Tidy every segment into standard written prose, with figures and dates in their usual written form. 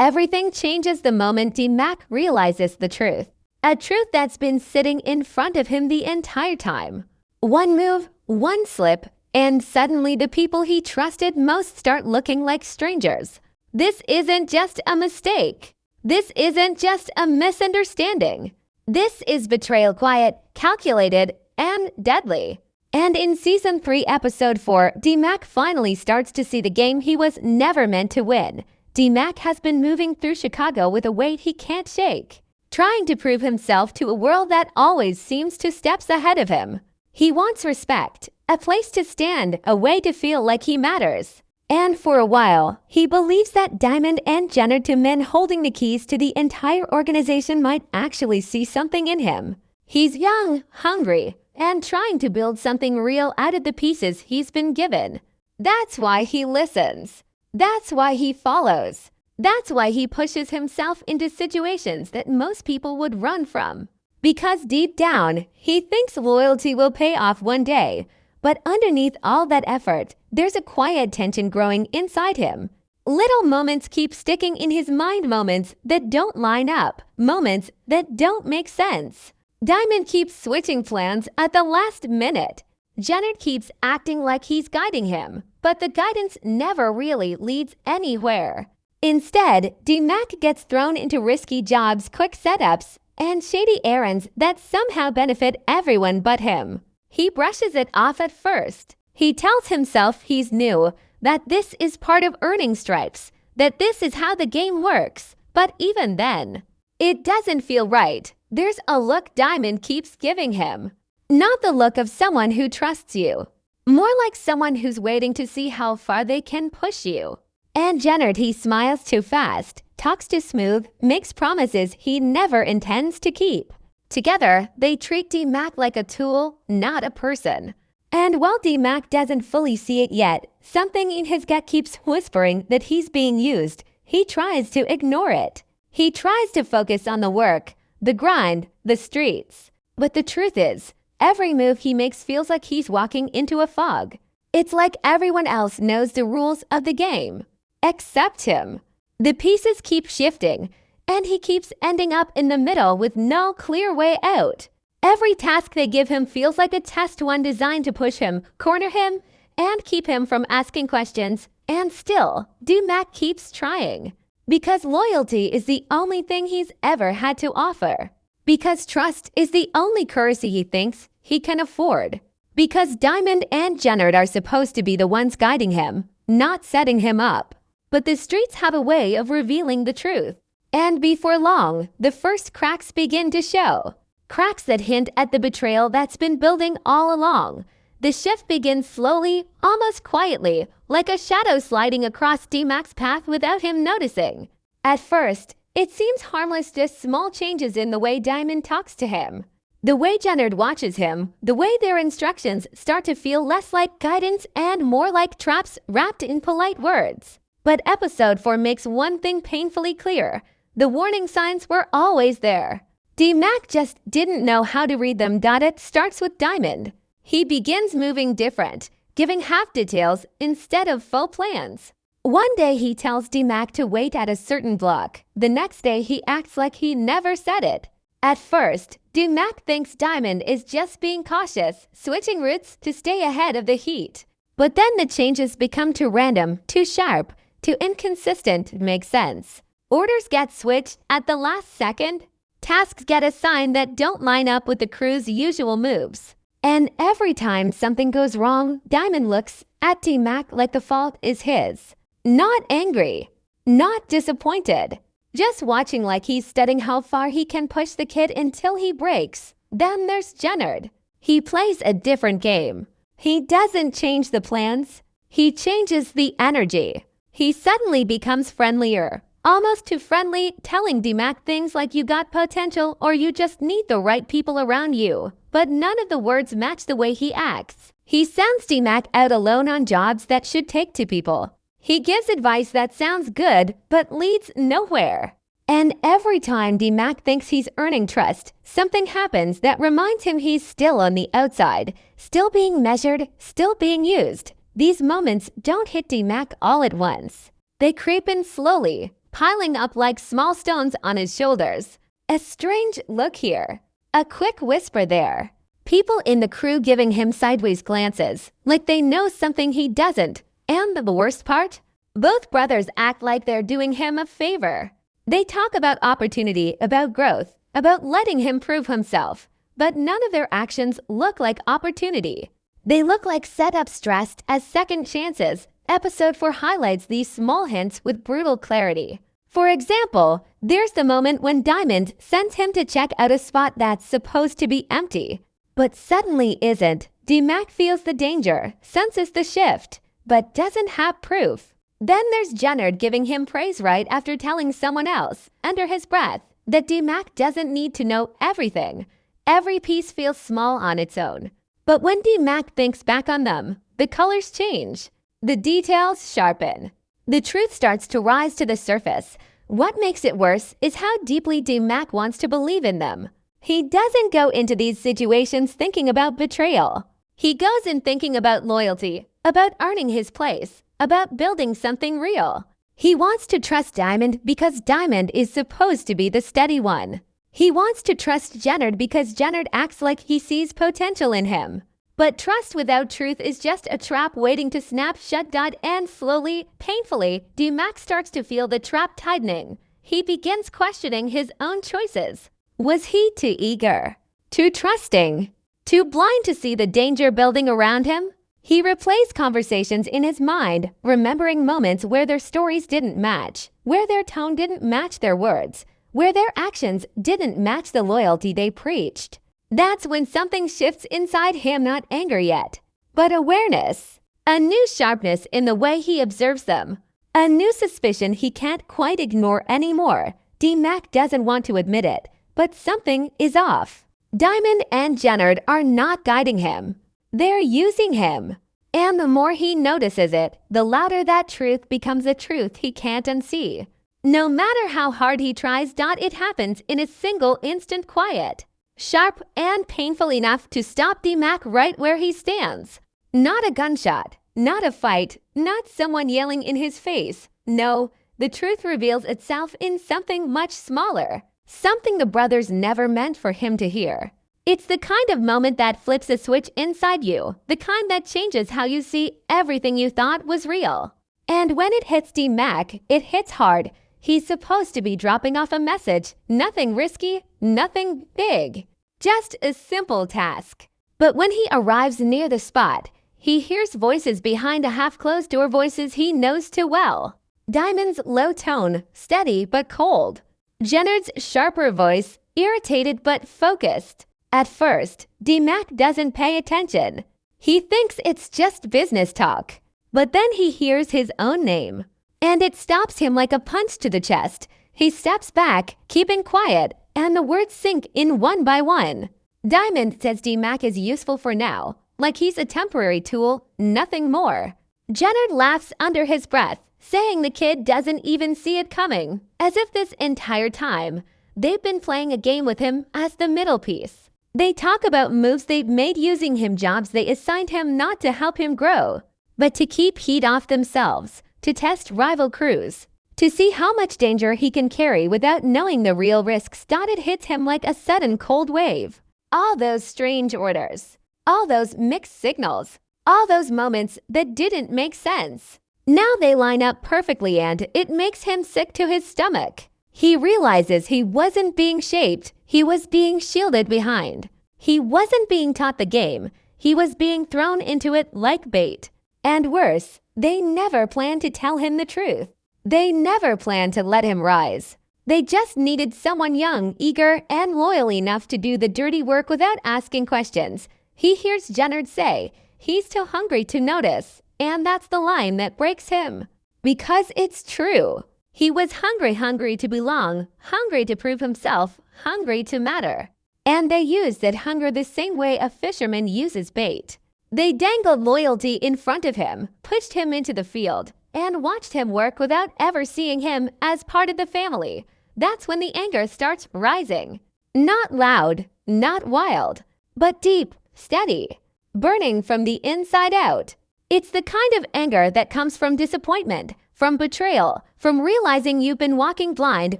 Everything changes the moment D-Mac realizes the truth. A truth that's been sitting in front of him the entire time. One move, one slip, and suddenly the people he trusted most start looking like strangers. This isn't just a mistake. This isn't just a misunderstanding. This is betrayal, quiet, calculated, and deadly. And in Season 3, Episode 4, D-Mac finally starts to see the game he was never meant to win. D-Mac has been moving through Chicago with a weight he can't shake, trying to prove himself to a world that always seems 2 steps ahead of him. He wants respect, a place to stand, a way to feel like he matters. And for a while, he believes that Diamond and Jenard, 2 men holding the keys to the entire organization, might actually see something in him. He's young, hungry, and trying to build something real out of the pieces he's been given. That's why he listens. That's why he follows. That's why he pushes himself into situations that most people would run from. Because deep down, he thinks loyalty will pay off one day. But underneath all that effort, there's a quiet tension growing inside him. Little moments keep sticking in his mind, moments that don't line up, moments that don't make sense. Diamond keeps switching plans at the last minute. Jenard keeps acting like he's guiding him, but the guidance never really leads anywhere. Instead, D-Mac gets thrown into risky jobs, quick setups, and shady errands that somehow benefit everyone but him. He brushes it off at first. He tells himself he's new, that this is part of earning stripes, that this is how the game works. But even then, it doesn't feel right. There's a look Diamond keeps giving him. Not the look of someone who trusts you. More like someone who's waiting to see how far they can push you. And Jenard, he smiles too fast, talks too smooth, makes promises he never intends to keep. Together, they treat D-Mac like a tool, not a person. And while D-Mac doesn't fully see it yet, something in his gut keeps whispering that he's being used. He tries to ignore it. He tries to focus on the work, the grind, the streets. But the truth is, every move he makes feels like he's walking into a fog. It's like everyone else knows the rules of the game, except him. The pieces keep shifting, and he keeps ending up in the middle with no clear way out. Every task they give him feels like a test, one designed to push him, corner him, and keep him from asking questions. And still, D-Mac keeps trying. Because loyalty is the only thing he's ever had to offer. Because trust is the only currency he thinks he can afford. Because Diamond and Jenard are supposed to be the ones guiding him, not setting him up. But the streets have a way of revealing the truth. And before long, the first cracks begin to show. Cracks that hint at the betrayal that's been building all along. The shift begins slowly, almost quietly, like a shadow sliding across D-Mac's path without him noticing. At first, it seems harmless, just small changes in the way Diamond talks to him. The way Jenard watches him, the way their instructions start to feel less like guidance and more like traps wrapped in polite words. But Episode 4 makes one thing painfully clear. The warning signs were always there. D-Mac just didn't know how to read them. It starts with Diamond. He begins moving different, giving half details instead of full plans. One day he tells D-Mac to wait at a certain block. The next day he acts like he never said it. At first, D-Mac thinks Diamond is just being cautious, switching routes to stay ahead of the heat. But then the changes become too random, too sharp, too inconsistent to make sense. Orders get switched at the last second. Tasks get assigned that don't line up with the crew's usual moves. And every time something goes wrong, Diamond looks at D-Mac like the fault is his. Not angry, not disappointed, just watching like he's studying how far he can push the kid until he breaks. Then there's Jenard. He plays a different game. He doesn't change the plans. He changes the energy. He suddenly becomes friendlier, almost too friendly, telling D-Mac things like you got potential or you just need the right people around you. But none of the words match the way he acts. He sends D-Mac out alone on jobs that should take 2 people. He gives advice that sounds good but leads nowhere. And every time D-Mac thinks he's earning trust, something happens that reminds him he's still on the outside, still being measured, still being used. These moments don't hit D-Mac all at once. They creep in slowly, piling up like small stones on his shoulders. A strange look here, a quick whisper there. People in the crew giving him sideways glances, like they know something he doesn't. And the worst part? Both brothers act like they're doing him a favor. They talk about opportunity, about growth, about letting him prove himself. But none of their actions look like opportunity. They look like setups dressed as second chances. Episode 4 highlights these small hints with brutal clarity. For example, there's the moment when Diamond sends him to check out a spot that's supposed to be empty, but suddenly isn't. DMAC feels the danger, senses the shift, but doesn't have proof. Then there's Jenard giving him praise right after telling someone else, under his breath, that DMAC doesn't need to know everything. Every piece feels small on its own. But when DMAC thinks back on them, the colors change. The details sharpen. The truth starts to rise to the surface. What makes it worse is how deeply DMAC wants to believe in them. He doesn't go into these situations thinking about betrayal. He goes in thinking about loyalty, about earning his place, about building something real. He wants to trust Diamond because Diamond is supposed to be the steady one. He wants to trust Jenard because Jenard acts like he sees potential in him. But trust without truth is just a trap waiting to snap shut. And slowly, painfully, DMAC starts to feel the trap tightening. He begins questioning his own choices. Was he too eager? Too trusting? Too blind to see the danger building around him? He replays conversations in his mind, remembering moments where their stories didn't match, where their tone didn't match their words, where their actions didn't match the loyalty they preached. That's when something shifts inside him, not anger yet, but awareness. A new sharpness in the way he observes them. A new suspicion he can't quite ignore anymore. DMAC doesn't want to admit it, but something is off. Diamond and Jenard are not guiding him. They're using him. And the more he notices it, the louder that truth becomes a truth he can't unsee. No matter how hard he tries, it happens in a single instant quiet. Sharp and painful enough to stop DMAC right where he stands. Not a gunshot, not a fight, not someone yelling in his face. No, the truth reveals itself in something much smaller. Something the brothers never meant for him to hear. It's the kind of moment that flips a switch inside you, the kind that changes how you see everything you thought was real. And when it hits DMAC, it hits hard. He's supposed to be dropping off a message. Nothing risky, nothing big. Just a simple task. But when he arrives near the spot, he hears voices behind a half-closed door, voices he knows too well. Diamond's low tone, steady but cold. Jenard's sharper voice, irritated but focused. At first, DMAC doesn't pay attention. He thinks it's just business talk. But then he hears his own name. And it stops him like a punch to the chest. He steps back, keeping quiet, and the words sink in one by one. Diamond says DMAC is useful for now, like he's a temporary tool, nothing more. Jenard laughs under his breath, saying the kid doesn't even see it coming, as if this entire time, they've been playing a game with him as the middle piece. They talk about moves they've made using him, jobs they assigned him not to help him grow, but to keep heat off themselves, to test rival crews, to see how much danger he can carry without knowing the real risks. It hits him like a sudden cold wave. All those strange orders, all those mixed signals, all those moments that didn't make sense. Now they line up perfectly and it makes him sick to his stomach. He realizes he wasn't being shaped, he was being shielded behind. He wasn't being taught the game, he was being thrown into it like bait. And worse, they never planned to tell him the truth. They never planned to let him rise. They just needed someone young, eager, and loyal enough to do the dirty work without asking questions. He hears Jenard say, he's too hungry to notice, and that's the line that breaks him. Because it's true. He was hungry to belong, hungry to prove himself, hungry to matter. And they used that hunger the same way a fisherman uses bait. They dangled loyalty in front of him, pushed him into the field, and watched him work without ever seeing him as part of the family. That's when the anger starts rising. Not loud, not wild, but deep, steady, burning from the inside out. It's the kind of anger that comes from disappointment, from betrayal, from realizing you've been walking blind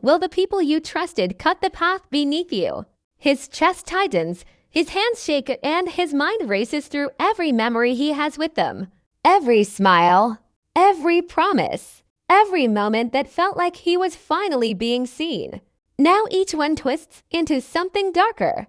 while the people you trusted cut the path beneath you. His chest tightens, his hands shake, and his mind races through every memory he has with them. Every smile, every promise, every moment that felt like he was finally being seen. Now each one twists into something darker.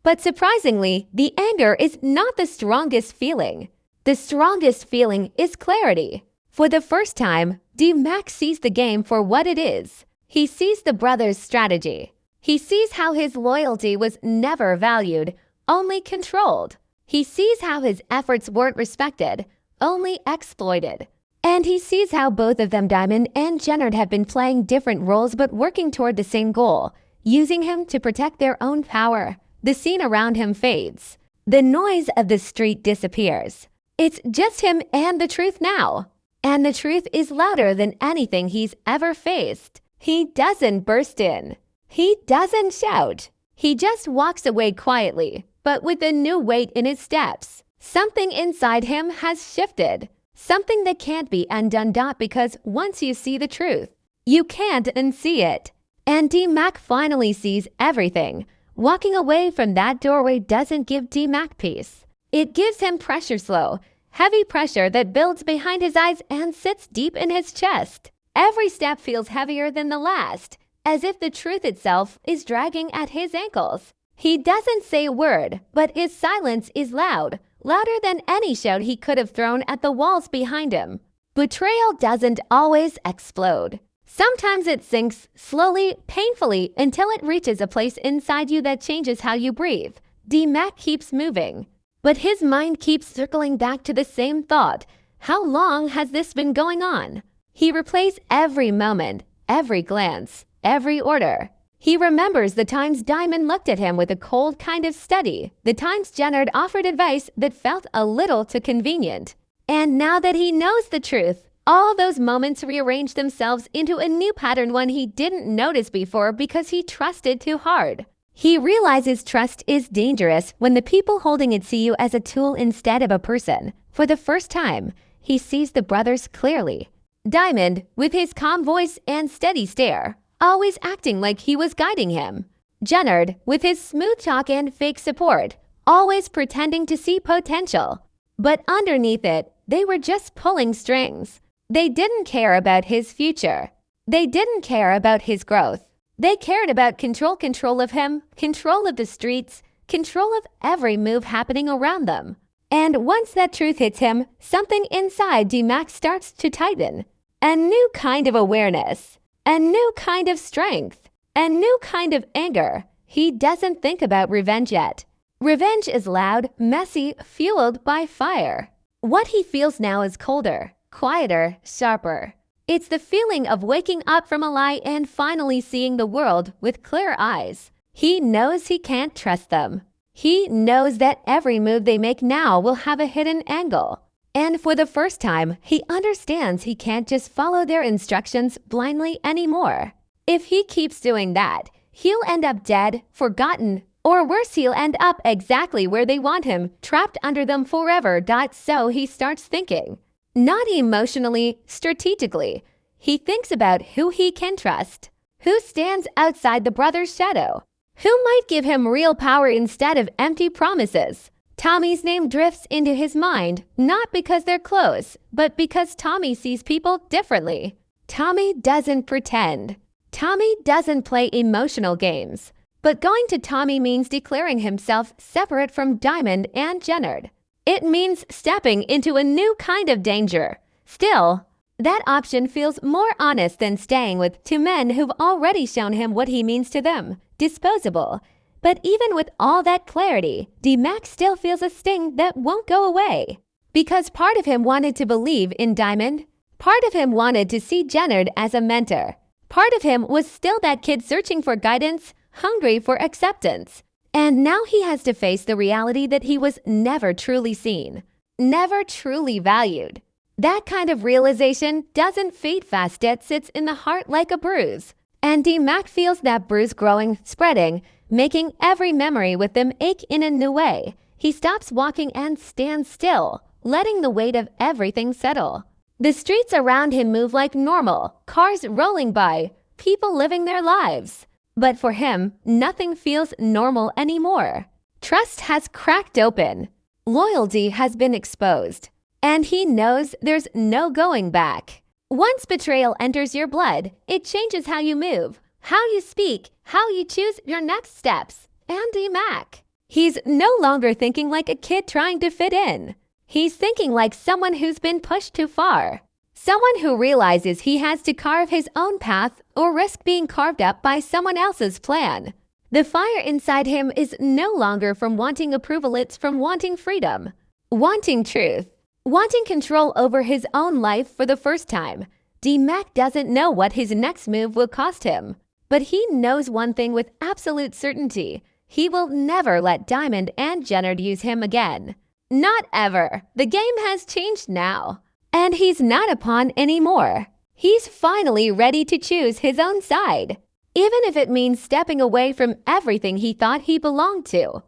But surprisingly, the anger is not the strongest feeling. The strongest feeling is clarity. For the first time, D-Max sees the game for what it is. He sees the brothers' strategy. He sees how his loyalty was never valued, only controlled. He sees how his efforts weren't respected, only exploited. And he sees how both of them, Diamond and Jenard, have been playing different roles but working toward the same goal, using him to protect their own power. The scene around him fades. The noise of the street disappears. It's just him and the truth now. And the truth is louder than anything he's ever faced. He doesn't burst in. He doesn't shout. He just walks away quietly, but with a new weight in his steps. Something inside him has shifted. Something that can't be undone, because once you see the truth, you can't unsee it. And D-Mac finally sees everything. Walking away from that doorway doesn't give D-Mac peace. It gives him pressure, slow, heavy pressure that builds behind his eyes and sits deep in his chest. Every step feels heavier than the last, as if the truth itself is dragging at his ankles. He doesn't say a word, but his silence is loud, louder than any shout he could have thrown at the walls behind him. Betrayal doesn't always explode. Sometimes it sinks slowly, painfully, until it reaches a place inside you that changes how you breathe. D-Mac keeps moving, but his mind keeps circling back to the same thought. How long has this been going on? He replays every moment, every glance, every order. He remembers the times Diamond looked at him with a cold kind of study, the times Jenard offered advice that felt a little too convenient. And now that he knows the truth, all those moments rearrange themselves into a new pattern, one he didn't notice before because he trusted too hard. He realizes trust is dangerous when the people holding it see you as a tool instead of a person. For the first time, he sees the brothers clearly. Diamond, with his calm voice and steady stare, always acting like he was guiding him. Jenard, with his smooth talk and fake support, always pretending to see potential. But underneath it, they were just pulling strings. They didn't care about his future. They didn't care about his growth. They cared about control of him, control of the streets, control of every move happening around them. And once that truth hits him, something inside D-Max starts to tighten. A new kind of awareness, a new kind of strength, a new kind of anger. He doesn't think about revenge yet. Revenge is loud, messy, fueled by fire. What he feels now is colder, quieter, sharper. It's the feeling of waking up from a lie and finally seeing the world with clear eyes. He knows he can't trust them. He knows that every move they make now will have a hidden angle. And for the first time, he understands he can't just follow their instructions blindly anymore. If he keeps doing that, he'll end up dead, forgotten, or worse, he'll end up exactly where they want him, trapped under them forever. So he starts thinking. Not emotionally, strategically. He thinks about who he can trust, who stands outside the brother's shadow, who might give him real power instead of empty promises. Tommy's name drifts into his mind, not because they're close, but because Tommy sees people differently. Tommy doesn't pretend. Tommy doesn't play emotional games. But going to Tommy means declaring himself separate from Diamond and Jenard. It means stepping into a new kind of danger. Still, that option feels more honest than staying with two men who've already shown him what he means to them. Disposable. But even with all that clarity, D-Max still feels a sting that won't go away. Because part of him wanted to believe in Diamond. Part of him wanted to see Jenard as a mentor. Part of him was still that kid searching for guidance, hungry for acceptance. And now he has to face the reality that he was never truly seen, never truly valued. That kind of realization doesn't fade fast, it sits in the heart like a bruise. And D-Mac feels that bruise growing, spreading, making every memory with them ache in a new way. He stops walking and stands still, letting the weight of everything settle. The streets around him move like normal, cars rolling by, people living their lives. But for him, nothing feels normal anymore. Trust has cracked open. Loyalty has been exposed. And he knows there's no going back. Once betrayal enters your blood, it changes how you move, how you speak, how you choose your next steps. Andy Mack. He's no longer thinking like a kid trying to fit in. He's thinking like someone who's been pushed too far. Someone who realizes he has to carve his own path or risk being carved up by someone else's plan. The fire inside him is no longer from wanting approval, it's from wanting freedom, wanting truth, wanting control over his own life for the first time. D-Mac doesn't know what his next move will cost him, but he knows one thing with absolute certainty. He will never let Diamond and Jenard use him again. Not ever. The game has changed now. And he's not a pawn anymore. He's finally ready to choose his own side, even if it means stepping away from everything he thought he belonged to.